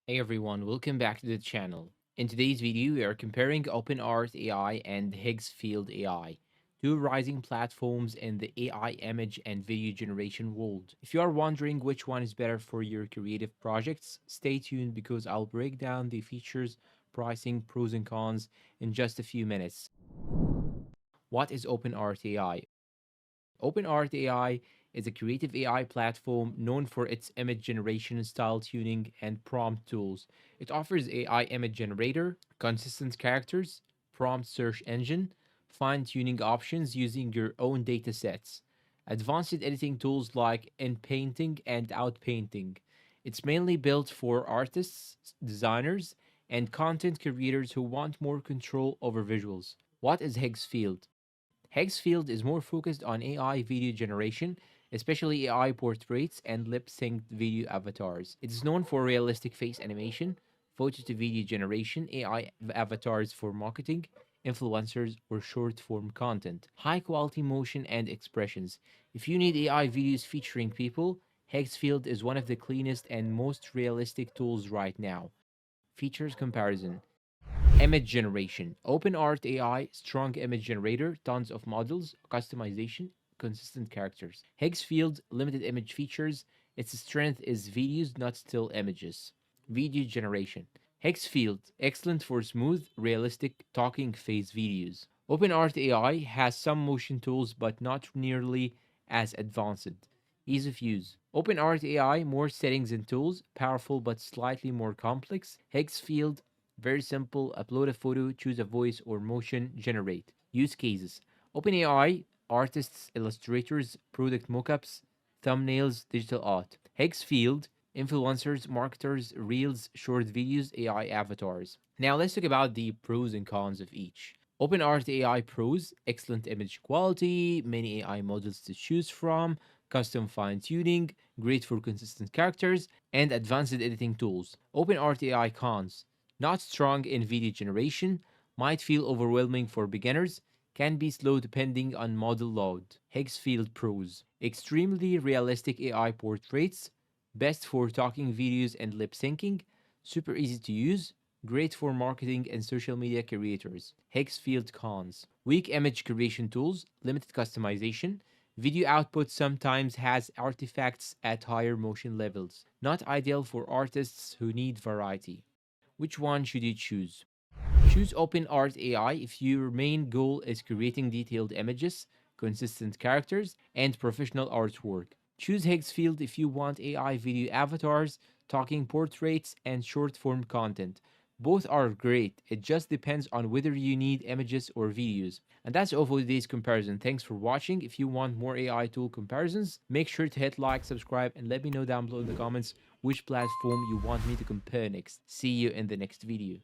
Hey everyone, welcome back to the channel. In today's video, we are comparing OpenArt AI and Higgsfield AI, two rising platforms in the AI image and video generation world. If you are wondering which one is better for your creative projects, stay tuned because I'll break down the features, pricing, pros and cons in just a few minutes. What is OpenArt AI? OpenArt AI is a creative AI platform known for its image generation, style tuning, and prompt tools. It offers AI image generator, consistent characters, prompt search engine, fine tuning options using your own datasets, advanced editing tools like in painting and out painting. It's mainly built for artists, designers, and content creators who want more control over visuals. What is Higgsfield? Higgsfield is more focused on AI video generation, especially AI portraits and lip synced video avatars. It is known for realistic face animation, photo to video generation, AI avatars for marketing, influencers, or short form content, high quality motion and expressions. If you need AI videos featuring people, Higgsfield is one of the cleanest and most realistic tools right now. Features comparison. Image generation. OpenArt AI, strong image generator, tons of models, customization, consistent characters. Higgsfield, limited image features. Its strength is videos, not still images. Video generation. Higgsfield, excellent for smooth, realistic talking phase videos. OpenArt AI has some motion tools but not nearly as advanced. Ease of use. OpenArt AI, more settings and tools, powerful but slightly more complex. Higgsfield, very simple. Upload a photo, choose a voice or motion, generate. Use cases. OpenAI, artists, illustrators, product mockups, thumbnails, digital art. Higgsfield, influencers, marketers, reels, short videos, AI avatars. Now let's talk about the pros and cons of each. OpenArt AI pros, excellent image quality, many AI models to choose from, custom fine tuning, great for consistent characters, and advanced editing tools. OpenArt AI cons, not strong in video generation, might feel overwhelming for beginners, can be slow depending on model load. Higgsfield Pros, extremely realistic AI portraits, best for talking videos and lip syncing, super easy to use, great for marketing and social media creators. Higgsfield Cons, weak image creation tools, limited customization, video output sometimes has artifacts at higher motion levels, not ideal for artists who need variety. Which one should you choose? Choose OpenArt AI if your main goal is creating detailed images, consistent characters, and professional artwork. Choose Higgsfield if you want AI video avatars, talking portraits, and short form content. Both are great, it just depends on whether you need images or videos. And that's all for today's comparison. Thanks for watching. If you want more AI tool comparisons, make sure to hit like, subscribe, and let me know down below in the comments which platform you want me to compare next. See you in the next video.